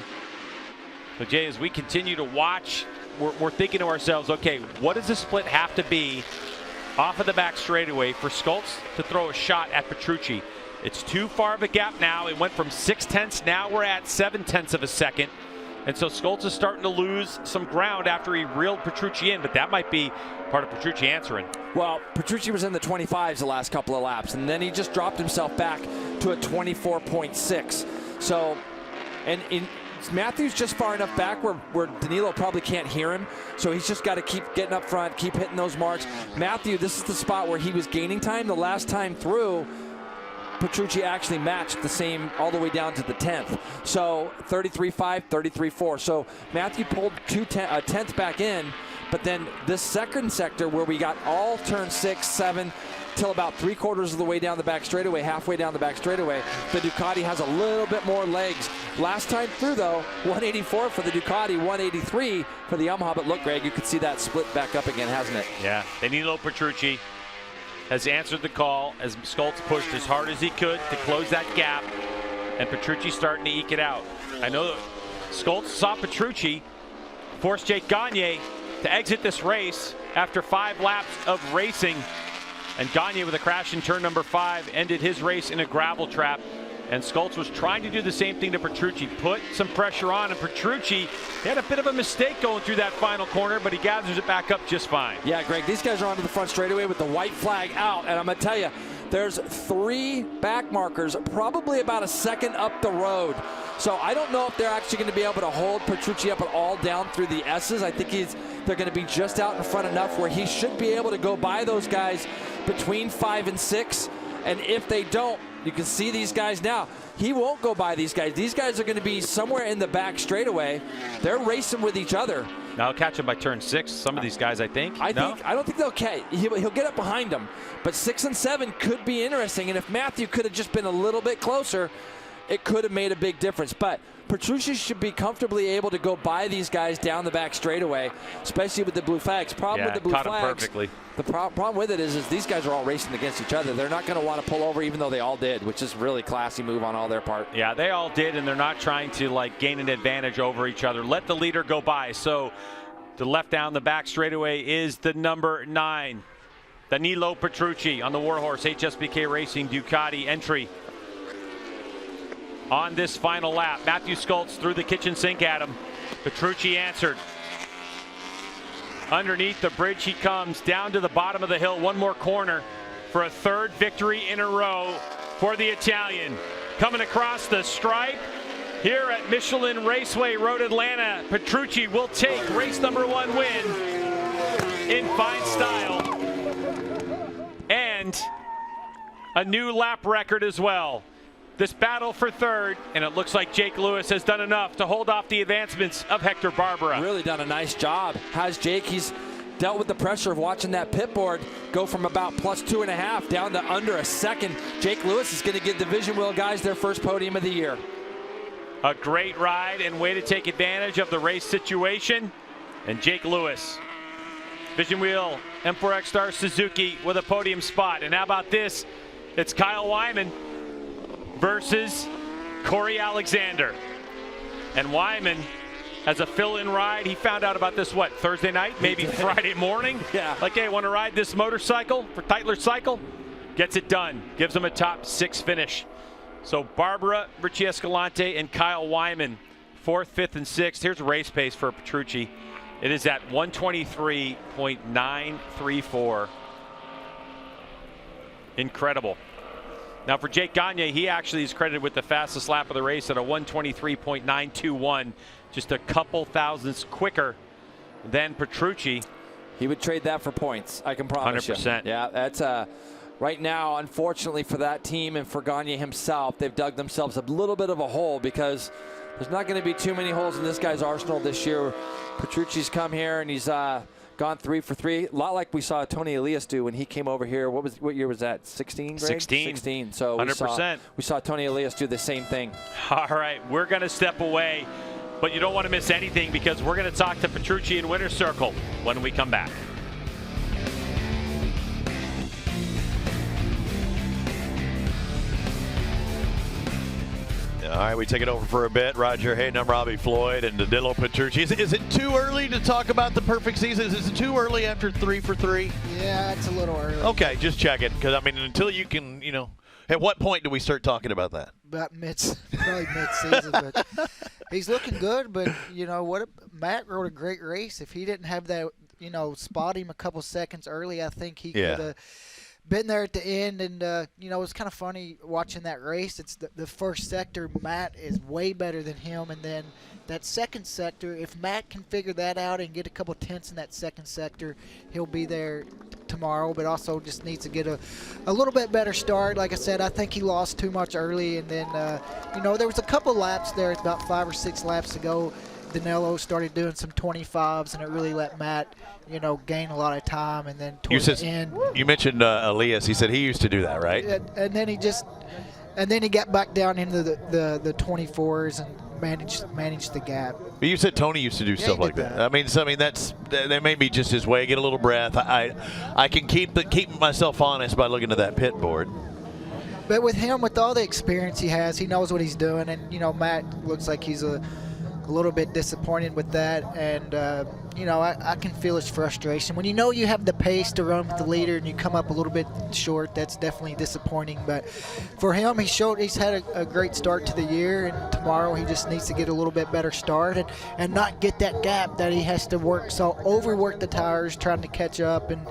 [SPEAKER 2] So Jay, as we continue to watch, we're thinking to ourselves, okay, what does the split have to be off of the back straightaway for Scholz to throw a shot at Petrucci? It's too far of a gap now. It went from 0.6, now we're at 0.7 of a second. And so Scholz is starting to lose some ground after he reeled Petrucci in, but that might be part of Petrucci answering.
[SPEAKER 3] Well, Petrucci was in the 25s the last couple of laps, and then he just dropped himself back to a 24.6. So, and Matthew's just far enough back where Danilo probably can't hear him, so he's just got to keep getting up front, keep hitting those marks. Matthew, this is the spot where he was gaining time. The last time through, Petrucci actually matched the same all the way down to the 10th. So 33.5, 33.4. So Matthew pulled a tenth back in, but then this second sector where we got all turn 6, 7, till about 3/4 of the way down the back straightaway, halfway down the back straightaway, the Ducati has a little bit more legs. Last time through though, 184 for the Ducati, 183 for the Yamaha. But look, Greg, you can see that split back up again, hasn't it?
[SPEAKER 2] Yeah, Danilo Petrucci has answered the call as Scholz pushed as hard as he could to close that gap, and Petrucci starting to eke it out. I know that Scholz saw Petrucci force Jake Gagne to exit this race after 5 laps of racing, and Gagne, with a crash in turn number 5, ended his race in a gravel trap. And Scholz was trying to do the same thing to Petrucci, put some pressure on, and Petrucci had a bit of a mistake going through that final corner, but he gathers it back up just fine.
[SPEAKER 3] Yeah, Greg, these guys are onto the front straightaway with the white flag out, and I'm going to tell you, there's 3 back markers, probably about a second up the road. So I don't know if they're actually going to be able to hold Petrucci up at all down through the S's. I think they're going to be just out in front enough where he should be able to go by those guys between 5 and 6. And if they don't, you can see these guys now. He won't go by these guys. These guys are going to be somewhere in the back straightaway. They're racing with each other.
[SPEAKER 2] Now I'll catch him by turn 6. Some of these guys, I think.
[SPEAKER 3] I don't think they'll catch. He'll get up behind them. But 6 and 7 could be interesting. And if Matthew could have just been a little bit closer, it could have made a big difference. But Petrucci should be comfortably able to go by these guys down the back straightaway, especially with the blue flags. Problem with the blue flags,
[SPEAKER 2] perfectly.
[SPEAKER 3] The problem with it is these guys are all racing against each other. They're not going to want to pull over, even though they all did, which is really classy move on all their part.
[SPEAKER 2] Yeah, they all did, and they're not trying to gain an advantage over each other. Let the leader go by. So the left down the back straightaway is the number 9, Danilo Petrucci on the Warhorse HSBK Racing Ducati entry. On this final lap, Matthew Scholz threw the kitchen sink at him. Petrucci answered. Underneath the bridge he comes, down to the bottom of the hill. One more corner for a 3rd victory in a row for the Italian. Coming across the stripe here at Michelin Raceway Road Atlanta, Petrucci will take race number 1 win in fine style. And a new lap record as well. This battle for 3rd, and it looks like Jake Lewis has done enough to hold off the advancements of Hector Barbera.
[SPEAKER 3] Really done a nice job. Has Jake, he's dealt with the pressure of watching that pit board go from about +2.5 down to under a second. Jake Lewis is going to give Division Wheel guys their first podium of the year.
[SPEAKER 2] A great ride and way to take advantage of the race situation. And Jake Lewis, Vision Wheel M4X Star Suzuki with a podium spot. And how about this? It's Kyle Wyman versus Corey Alexander. And Wyman has a fill-in ride. He found out about this, what, Thursday night? Maybe Friday morning?
[SPEAKER 3] Yeah.
[SPEAKER 2] Like, hey, want to ride this motorcycle for Tytler's Cycle? Gets it done. Gives him a top 6 finish. So Barbera, Richie Escalante, and Kyle Wyman, 4th, 5th, and 6th. Here's race pace for Petrucci. It is at 123.934. Incredible. Now for Jake Gagne, he actually is credited with the fastest lap of the race at a 123.921, just a couple thousandths quicker than Petrucci.
[SPEAKER 3] He would trade that for points, I can promise
[SPEAKER 2] 100%.
[SPEAKER 3] you. Yeah, that's right now, unfortunately for that team and for Gagne himself, they've dug themselves a little bit of a hole because there's not going to be too many holes in this guy's arsenal this year. Petrucci's come here and he's gone 3 for 3. A lot like we saw Tony Elias do when he came over here. What year was that? 16, Greg?
[SPEAKER 2] 16.
[SPEAKER 3] So
[SPEAKER 2] 100%.
[SPEAKER 3] We saw Tony Elias do the same thing.
[SPEAKER 2] All right, we're going to step away. But you don't want to miss anything because we're going to talk to Petrucci in Winner's Circle when we come back.
[SPEAKER 8] All right, we take it over for a bit. Roger Hayden, I'm Robbie Floyd, and Danilo Petrucci. Is it too early to talk about the perfect season? Is it too early after 3 for 3?
[SPEAKER 9] Yeah, it's a little early.
[SPEAKER 8] Okay, just check it, because I mean, until you can, you know, at what point do we start talking about that?
[SPEAKER 9] About probably mid-season, but he's looking good. But you know Matt rode a great race. If he didn't have that, you know, spot him a couple seconds early, I think he could have been there at the end. And you know, it was kind of funny watching that race. It's the first sector. Matt is way better than him, and then that second sector, if Matt can figure that out and get a couple tenths in that second sector, he'll be there tomorrow. But also just needs to get a little bit better start. Like I said, I think he lost too much early, and then you know, there was a couple laps there, about 5 or 6 laps ago. Danilo started doing some 25s, and it really let Matt, you know, gain a lot of time. And then towards the end,
[SPEAKER 8] you mentioned Elias. He said he used to do that, right?
[SPEAKER 9] And then he got back down into the 24s and managed the gap.
[SPEAKER 8] But you said Tony used to do stuff like that. I mean, that may be just his way. Get a little breath. I can keep myself honest by looking at that pit board.
[SPEAKER 9] But with him, with all the experience he has, he knows what he's doing. And you know, Matt looks like he's a little bit disappointed with that. And you know, I can feel his frustration. When you know you have the pace to run with the leader and you come up a little bit short, that's definitely disappointing. But for him, he's had a great start to the year, and tomorrow he just needs to get a little bit better start and not get that gap that he has to overwork the tires trying to catch up and,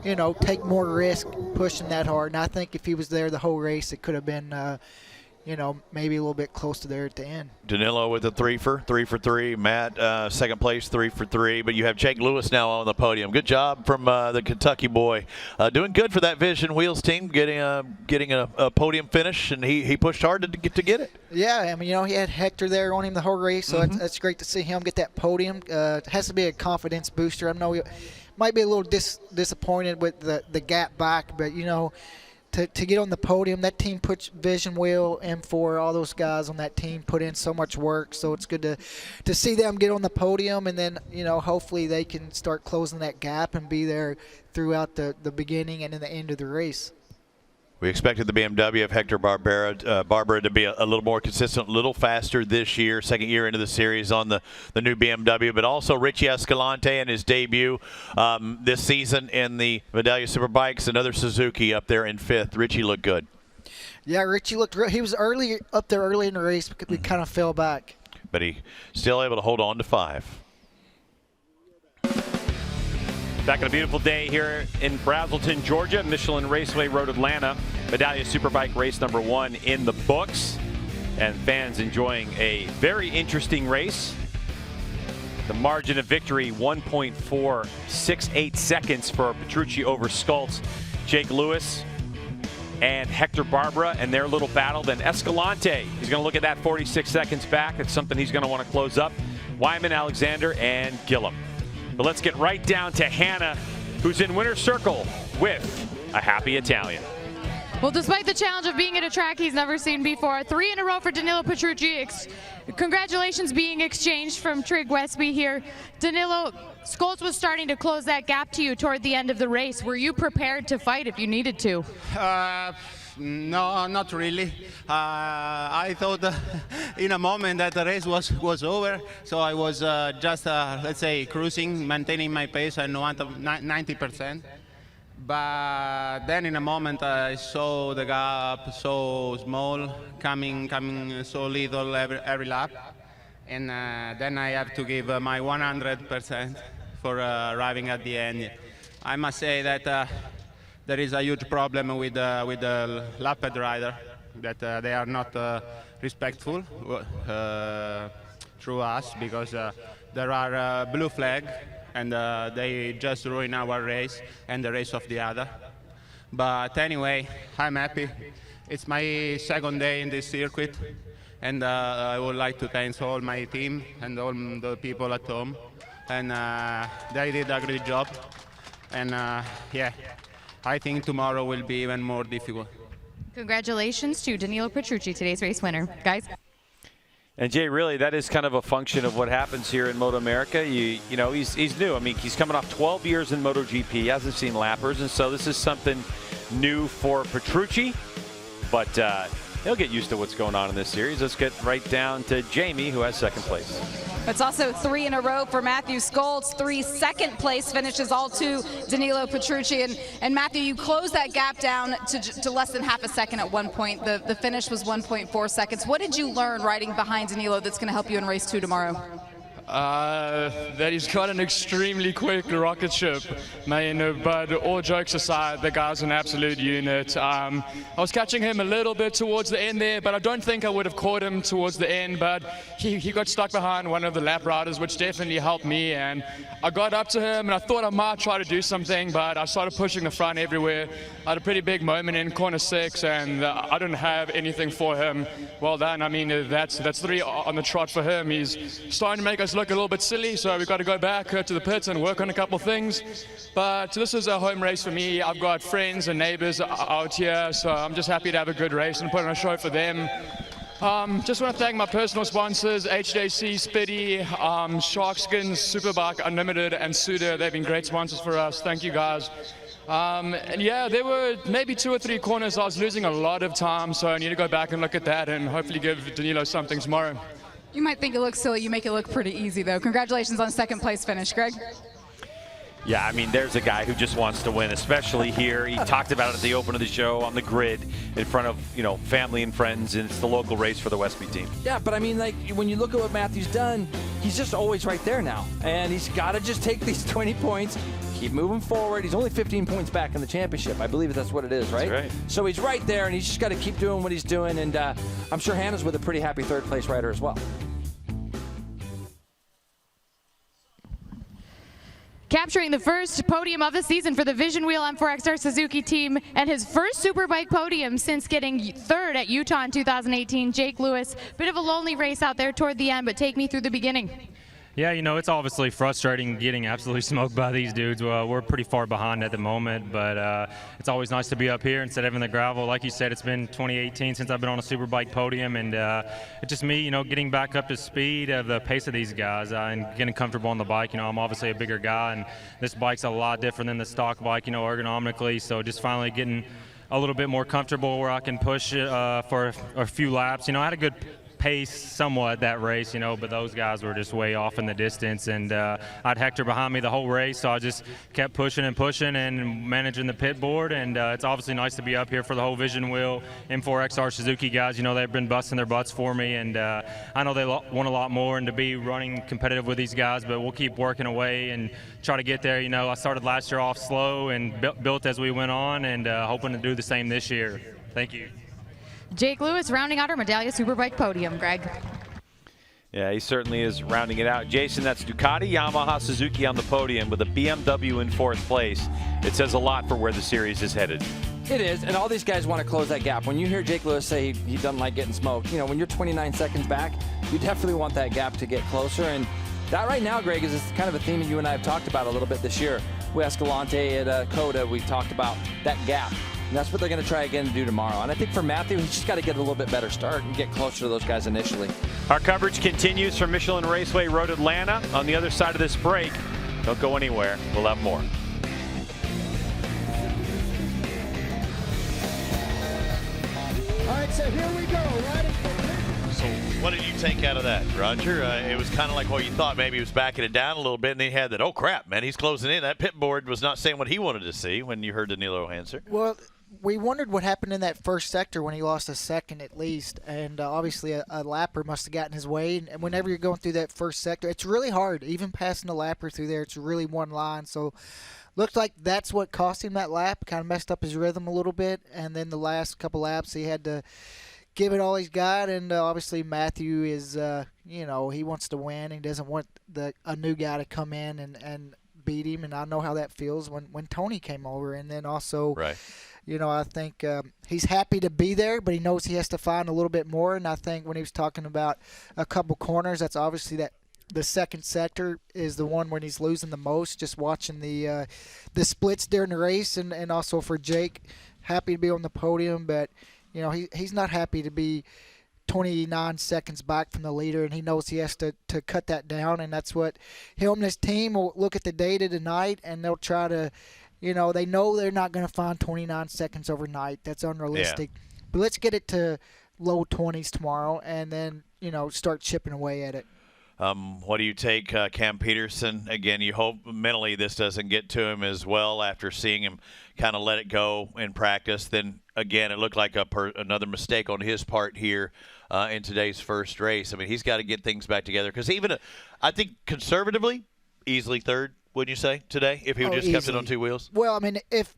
[SPEAKER 9] you know, take more risk pushing that hard. And I think if he was there the whole race, it could have been you know, maybe a little bit close to there at the end.
[SPEAKER 8] Danilo with a 3 for 3. Matt, second place, 3 for 3. But you have Jake Lewis now on the podium. Good job from the Kentucky boy. Doing good for that Vision Wheels team, getting a podium finish, and he pushed hard to get it.
[SPEAKER 9] Yeah, I mean, you know, he had Hector there on him the whole race, so that's great to see him get that podium. It has to be a confidence booster. I know he might be a little disappointed with the gap back, but, you know, to get on the podium, that team puts Vision Wheel, M4, all those guys on that team put in so much work. So it's good to see them get on the podium, and then, you know, hopefully they can start closing that gap and be there throughout the beginning and in the end of the race.
[SPEAKER 8] We expected the BMW of Hector Barbera to be a little more consistent, a little faster this year, second year into the series on the new BMW, but also Richie Escalante in his debut this season in the Medallia Superbikes, another Suzuki up there in 5th. Richie looked good.
[SPEAKER 9] Yeah, Richie looked he was up there early in the race, but we kind of fell back.
[SPEAKER 8] But he still able to hold on to 5.
[SPEAKER 2] Back on a beautiful day here in Braselton, Georgia, Michelin Raceway Road Atlanta. Medallia Superbike race number 1 in the books, and fans enjoying a very interesting race. The margin of victory, 1.468 seconds for Petrucci over Scults. Jake Lewis and Hector Barbera and their little battle. Then Escalante, he's going to look at that 46 seconds back. It's something he's going to want to close up. Wyman, Alexander, and Gillum. But let's get right down to Hannah, who's in Winner's Circle with a happy Italian.
[SPEAKER 4] Well, despite the challenge of being at a track he's never seen before, 3 in a row for Danilo Petrucci. Congratulations being exchanged from Trig Westby here. Danilo, Scults was starting to close that gap to you toward the end of the race. Were you prepared to fight if you needed to?
[SPEAKER 10] No, not really. I thought in a moment that the race was over, so I was just, let's say, cruising, maintaining my pace and 90%. But then in a moment I saw the gap so small, coming so little every lap. And then I have to give my 100% for arriving at the end. I must say that there is a huge problem with the lapped rider, that they are not respectful through us, because there are blue flag and they just ruin our race and the race of the other. But anyway, I'm happy. It's my second day in this circuit, and I would like to thank all my team and all the people at home, and they did a great job. And yeah, I think tomorrow will be even more difficult.
[SPEAKER 4] Congratulations to Danilo Petrucci, today's race winner. Guys.
[SPEAKER 11] And Jay, really, that is kind of a function of what happens here in MotoAmerica. You know, he's new. I mean, he's coming off 12 years in MotoGP. He hasn't seen lappers, and so this is something new for Petrucci. But he'll get used to what's going on in this series. Let's get right down to Jamie, who has second place.
[SPEAKER 6] It's also 3 in a row for Matthew Skoltz. 3 second place finishes, all to Danilo Petrucci. And Matthew, you closed that gap down to less than half a second at one point. The finish was 1.4 seconds. What did you learn riding behind Danilo that's going to help you in race 2 tomorrow?
[SPEAKER 7] That he's got an extremely quick rocket ship, man. But all jokes aside, the guy's an absolute unit. I was catching him a little bit towards the end there, but I don't think I would have caught him towards the end. But he got stuck behind one of the lap riders, which definitely helped me. And I got up to him, and I thought I might try to do something, but I started pushing the front everywhere. I had a pretty big moment in corner 6, and I didn't have anything for him. Well done. I mean, that's 3 on the trot for him. He's starting to make us look a little bit silly, so we've got to go back to the pits and work on a couple things. But this is a home race for me. I've got friends and neighbors out here, so I'm just happy to have a good race and put on a show for them. Just want to thank my personal sponsors, HJC, Spitty, Sharkskin, Superbike, Unlimited, and Suda. They've been great sponsors for us. Thank you, guys. And yeah, there were maybe 2 or 3 corners I was losing a lot of time, so I need to go back and look at that and hopefully give Danilo something tomorrow.
[SPEAKER 6] You might think it looks silly. You make it look pretty easy, though. Congratulations on second place finish, Greg.
[SPEAKER 11] Yeah, I mean, there's a guy who just wants to win, especially here. He talked about it at the open of the show on the grid in front of, you know, family and friends, and it's the local race for the Westby team.
[SPEAKER 3] Yeah, but I mean, like, when you look at what Matthew's done, he's just always right there now. And he's got to just take these 20 points, keep moving forward. He's only 15 points back in the championship. I believe that's what it is, right?
[SPEAKER 11] That's right.
[SPEAKER 3] So he's right there, and he's just got to keep doing what he's doing. And I'm sure Hannah's with a pretty happy third-place rider as well.
[SPEAKER 4] Capturing the first podium of the season for the Vision Wheel M4XR Suzuki team and his first Superbike podium since getting third at Utah in 2018, Jake Lewis. Bit of a lonely race out there toward the end, but take me through the beginning.
[SPEAKER 12] Yeah, you know, it's obviously frustrating getting absolutely smoked by these dudes. We're pretty far behind at the moment, but it's always nice to be up here instead of in the gravel. Like you said, it's been 2018 since I've been on a Superbike podium, and it's just me, you know, getting back up to speed of the pace of these guys and getting comfortable on the bike. You know, I'm obviously a bigger guy, and this bike's a lot different than the stock bike, you know, ergonomically, so just finally getting a little bit more comfortable where I can push for a few laps. You know, I had a good pace somewhat that race, you know, but those guys were just way off in the distance, and I had Hector behind me the whole race, so I just kept pushing and pushing and managing the pit board, and it's obviously nice to be up here for the whole Vision Wheel M4XR Suzuki guys. You know, they've been busting their butts for me, and I know they want a lot more and to be running competitive with these guys, but we'll keep working away and try to get there. You know, I started last year off slow and built as we went on, and hoping to do the same this year. Thank you.
[SPEAKER 4] Jake Lewis rounding out our Medallia Superbike podium, Greg.
[SPEAKER 11] Yeah, he certainly is rounding it out. Jason, that's Ducati, Yamaha, Suzuki on the podium with a BMW in 4th place. It says a lot for where the series is headed.
[SPEAKER 3] It is, and all these guys want to close that gap. When you hear Jake Lewis say he doesn't like getting smoked, you know, when you're 29 seconds back, you definitely want that gap to get closer. And that right now, Greg, is kind of a theme that you and I have talked about a little bit this year. With Escalante at Coda, we talked about that gap. And that's what they're going to try again to do tomorrow. And I think for Matthew, he's just got to get a little bit better start and get closer to those guys initially.
[SPEAKER 11] Our coverage continues from Michelin Raceway Road Atlanta. On the other side of this break, don't go anywhere. We'll have more.
[SPEAKER 13] All right, so here we go.
[SPEAKER 8] So what did you take out of that, Roger? It was kind of like what you thought. Maybe he was backing it down a little bit, and then he had that, oh, crap, man, he's closing in. That pit board was not saying what he wanted to see when you heard Danilo answer.
[SPEAKER 9] Well, we wondered what happened in that first sector when he lost a second at least, and obviously a lapper must have gotten his way. And whenever you're going through that first sector, it's really hard. Even passing the lapper through there, it's really one line. So looked like that's what cost him that lap, kind of messed up his rhythm a little bit. And then the last couple laps, he had to give it all he's got. And obviously Matthew is, you know, he wants to win. He doesn't want a new guy to come in and beat him. And I know how that feels when Tony came over. And then also,
[SPEAKER 8] right.
[SPEAKER 9] You know, I think he's happy to be there, but he knows he has to find a little bit more. And I think when he was talking about a couple corners, that's obviously that the second sector is the one when he's losing the most. Just watching the splits during the race, and also for Jake, happy to be on the podium, but you know he's not happy to be 29 seconds back from the leader, and he knows he has to cut that down, and that's what him and his team will look at the data tonight, and they'll try to, they know they're not going to find 29 seconds overnight. That's unrealistic. Yeah. But let's get it to low 20s tomorrow, and then, start chipping away at it.
[SPEAKER 8] What do you take, Cam Peterson? Again, you hope mentally this doesn't get to him as well after seeing him kind of let it go in practice. Then, again, it looked like another mistake on his part here in today's first race. I mean, he's got to get things back together because I think conservatively, easily third, wouldn't you say, today, if he just kept it on two wheels?
[SPEAKER 9] Well, I mean, if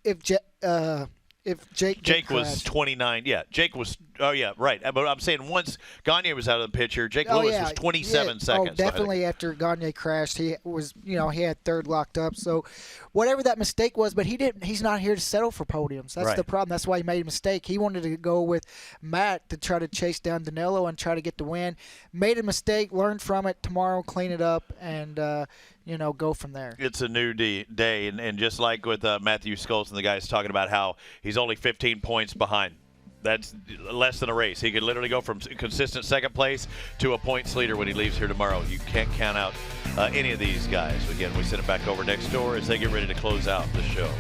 [SPEAKER 9] Jake
[SPEAKER 8] was 29, Jake was. Oh yeah, right. But I'm saying once Gagne was out of the picture, Jake Lewis was 27 seconds.
[SPEAKER 9] Oh, definitely after Gagne crashed, he was. He had third locked up. So, whatever that mistake was, but he's not here to settle for podiums. That's the problem. That's why he made a mistake. He wanted to go with Matt to try to chase down Danilo and try to get the win. Made a mistake. Learn from it tomorrow. Clean it up and. Go from there.
[SPEAKER 8] It's a new day, and just like with Matthew Skolson, the guy's talking about how he's only 15 points behind. That's less than a race. He could literally go from consistent second place to a points leader when he leaves here tomorrow. You can't count out any of these guys. Again, we send it back over next door as they get ready to close out the show.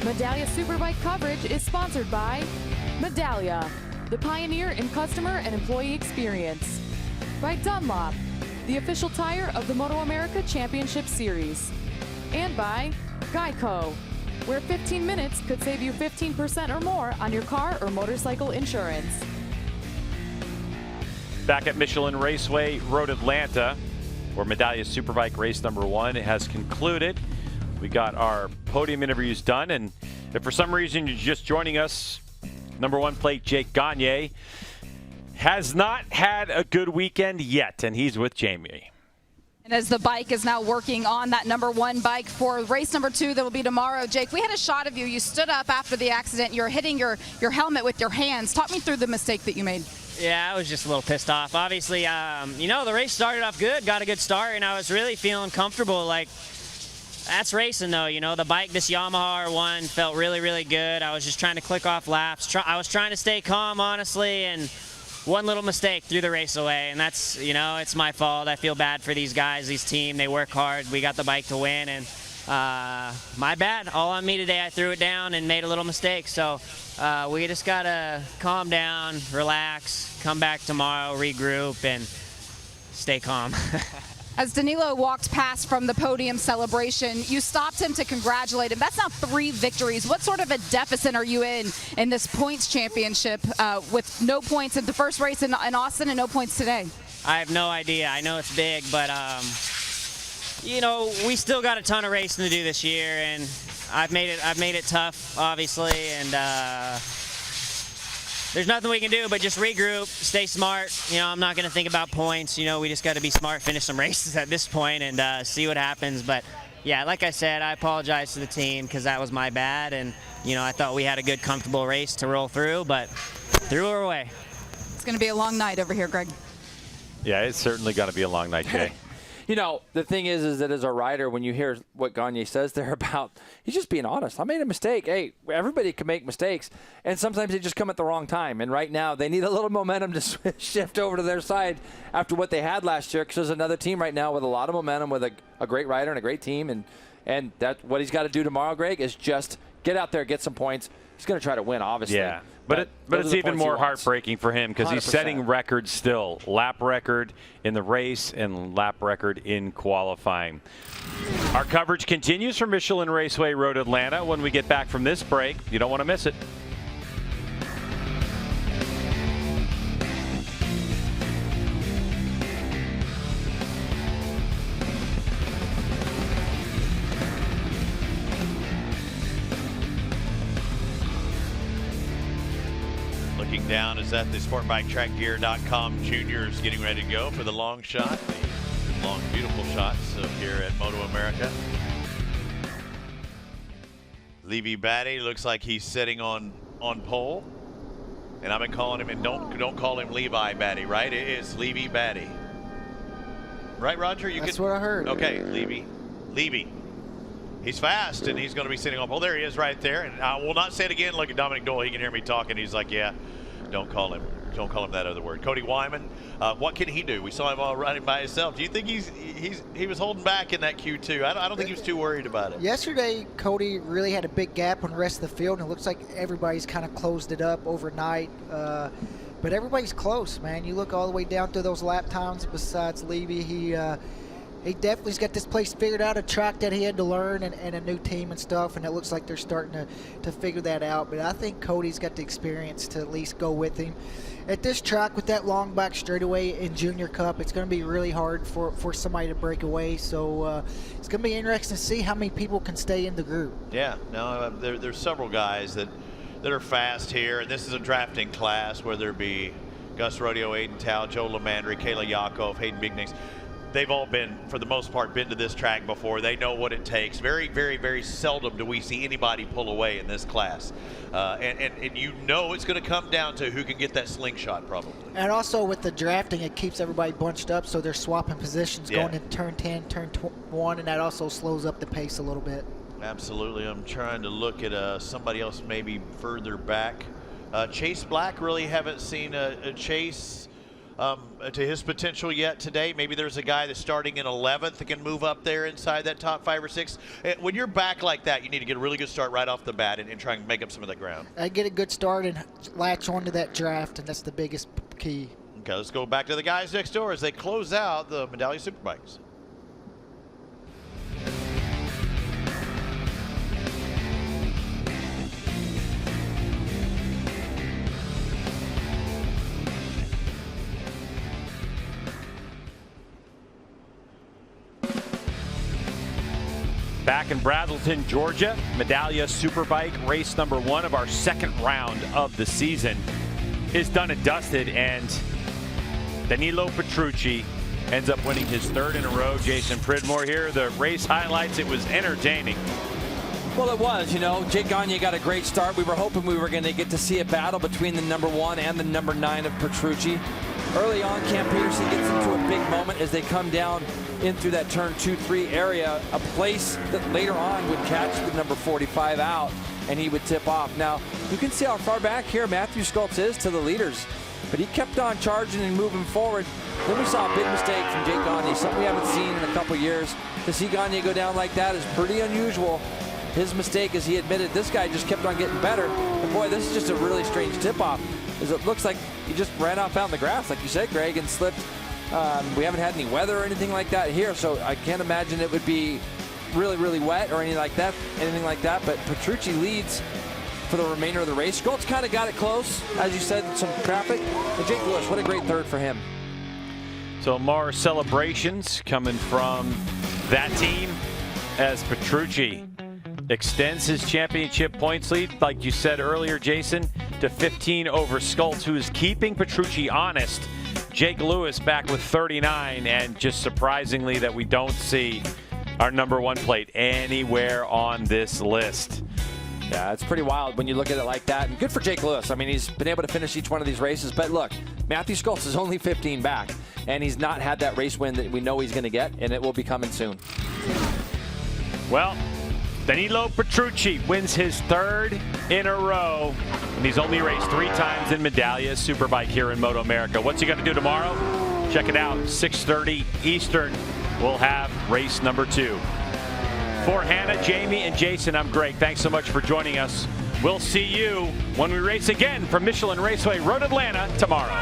[SPEAKER 14] Medallia Superbike coverage is sponsored by Medallia, the pioneer in customer and employee experience. By Dunlop, the official tire of the MotoAmerica Championship Series. And by Geico, where 15 minutes could save you 15% or more on your car or motorcycle insurance.
[SPEAKER 11] Back at Michelin Raceway Road Atlanta, where Medallia Superbike race number 1 has concluded. We got our podium interviews done, and if for some reason you're just joining us, number 1 plate Jake Gagne has not had a good weekend yet, and he's with Jamie.
[SPEAKER 6] And as the bike is now working on that number 1 bike for race number 2 that will be tomorrow, Jake, we had a shot of you. You stood up after the accident. You're hitting your helmet with your hands. Talk me through the mistake that you made.
[SPEAKER 15] Yeah, I was just a little pissed off. Obviously, the race started off good, got a good start, and I was really feeling comfortable. Like, that's racing, though. The bike, this Yamaha R1, felt really, really good. I was just trying to click off laps. I was trying to stay calm, honestly, and one little mistake threw the race away. And that's, it's my fault. I feel bad for these guys, these team. They work hard. We got the bike to win, and my bad. All on me today. I threw it down and made a little mistake. So we just got to calm down, relax, come back tomorrow, regroup, and stay calm.
[SPEAKER 6] As Danilo walked past from the podium celebration, you stopped him to congratulate him. That's now 3 victories. What sort of a deficit are you in this points championship with no points in the first race in Austin and no points today?
[SPEAKER 15] I have no idea. I know it's big, but, we still got a ton of racing to do this year, and I've made it tough, obviously, and there's nothing we can do but just regroup, stay smart. I'm not going to think about points. We just got to be smart, finish some races at this point, and see what happens. But, yeah, like I said, I apologize to the team because that was my bad. And, I thought we had a good, comfortable race to roll through, but threw her away.
[SPEAKER 6] It's going to be a long night over here, Greg.
[SPEAKER 11] Yeah, it's certainly going to be a long night, Jay.
[SPEAKER 3] The thing is that as a rider, when you hear what Gagne says there about, he's just being honest. I made a mistake. Hey, everybody can make mistakes, and sometimes they just come at the wrong time. And right now, they need a little momentum to shift over to their side after what they had last year, because there's another team right now with a lot of momentum, with a great rider and a great team, and And that's what he's got to do tomorrow, Greg, is just get out there, get some points. He's going to try to win, obviously.
[SPEAKER 11] Yeah. But it's even more heartbreaking for him because he's setting records still. Lap record in the race and lap record in qualifying. Our coverage continues from Michelin Raceway Road Atlanta when we get back from this break. You don't want to miss it.
[SPEAKER 8] Looking down is at the sportbiketrackgear.com juniors getting ready to go for the long shot. The long, beautiful shots here at MotoAmerica. Levy Batty looks like he's sitting on pole. And I've been calling him, and don't call him Levi Batty, right? It is Levy Batty. Right, Roger?
[SPEAKER 9] That's what I heard.
[SPEAKER 8] Okay, Levy. He's fast, and he's going to be sitting on pole. There he is right there. And I will not say it again. Look at Dominic Dole. He can hear me talking. He's like, yeah, don't call him that other word. Cody Wyman, what can he do? We saw him all running by himself. Do you think he was holding back in that Q2? I don't think he was too worried about it.
[SPEAKER 9] Yesterday, Cody really had a big gap on the rest of the field, and it looks like everybody's kind of closed it up overnight. But everybody's close, man. You look all the way down through those lap times besides Levy. He definitely's got this place figured out, a track that he had to learn and a new team and stuff, and it looks like they're starting to figure that out. But I think Cody's got the experience to at least go with him. At this track with that long back straightaway in Junior Cup, it's going to be really hard for somebody to break away. So it's going to be interesting to see how many people can stay in the group.
[SPEAKER 8] Yeah, no, there's several guys that are fast here, and this is a drafting class, whether it be Gus Rodeo, Aiden Tao, Joe Lamandry, Kayla Yakov, Hayden Bignings. They've all been, for the most part, been to this track before. They know what it takes. Very, very, very seldom do we see anybody pull away in this class. And you know it's going to come down to who can get that slingshot, probably.
[SPEAKER 9] And also with the drafting, it keeps everybody bunched up, so they're swapping positions going into turn 10, turn 1, and that also slows up the pace a little bit.
[SPEAKER 8] Absolutely. I'm trying to look at somebody else maybe further back. Chase Black, really haven't seen a Chase to his potential yet today. Maybe there's a guy that's starting in 11th that can move up there inside that top 5 or 6. When you're back like that, you need to get a really good start right off the bat and try and make up some of that ground.
[SPEAKER 9] I get a good start and latch onto that draft, and that's the biggest key.
[SPEAKER 8] Okay, let's go back to the guys next door as they close out the Medallia Superbikes.
[SPEAKER 11] Back in Brazelton, Georgia, Medallia Superbike race number 1 of our second round of the season is done and dusted, and Danilo Petrucci ends up winning his 3rd in a row. Jason Pridmore here, the race highlights. It was entertaining.
[SPEAKER 3] Well, it was. You know, Jake Gagne got a great start. We were hoping we were going to get to see a battle between the number 1 and the number 9 of Petrucci. Early on, Cam Peterson gets into a big moment as they come down in through that turn 2-3 area, a place that later on would catch the number 45 out, and he would tip off. Now, you can see how far back here Matthew Schultz is to the leaders, but he kept on charging and moving forward. Then we saw a big mistake from Jake Gagne, something we haven't seen in a couple years. To see Gagne go down like that is pretty unusual. His mistake, as he admitted, this guy just kept on getting better. And boy, this is just a really strange tip-off, as it looks like he just ran off out in the grass, like you said, Greg, and slipped. We haven't had any weather or anything like that here, so I can't imagine it would be really, really wet or anything like that. But Petrucci leads for the remainder of the race. Schultz kind of got it close, as you said, some traffic. And Jake Lewis, what a great 3rd for him.
[SPEAKER 11] So more celebrations coming from that team as Petrucci extends his championship points lead, like you said earlier, Jason, to 15 over Schultz, who is keeping Petrucci honest. Jake Lewis back with 39, and just surprisingly that we don't see our number 1 plate anywhere on this list.
[SPEAKER 3] Yeah, it's pretty wild when you look at it like that. And good for Jake Lewis. I mean, he's been able to finish each one of these races. But look, Matthew Schultz is only 15 back, and he's not had that race win that we know he's going to get, and it will be coming soon.
[SPEAKER 11] Well, Danilo Petrucci wins his 3rd in a row, and he's only raced 3 times in Medallia Superbike here in MotoAmerica. What's he going to do tomorrow? Check it out, 6:30 Eastern. We'll have race number 2.
[SPEAKER 2] For Hannah, Jamie, and Jason, I'm Greg. Thanks so much for joining us. We'll see you when we race again from Michelin Raceway Road Atlanta tomorrow.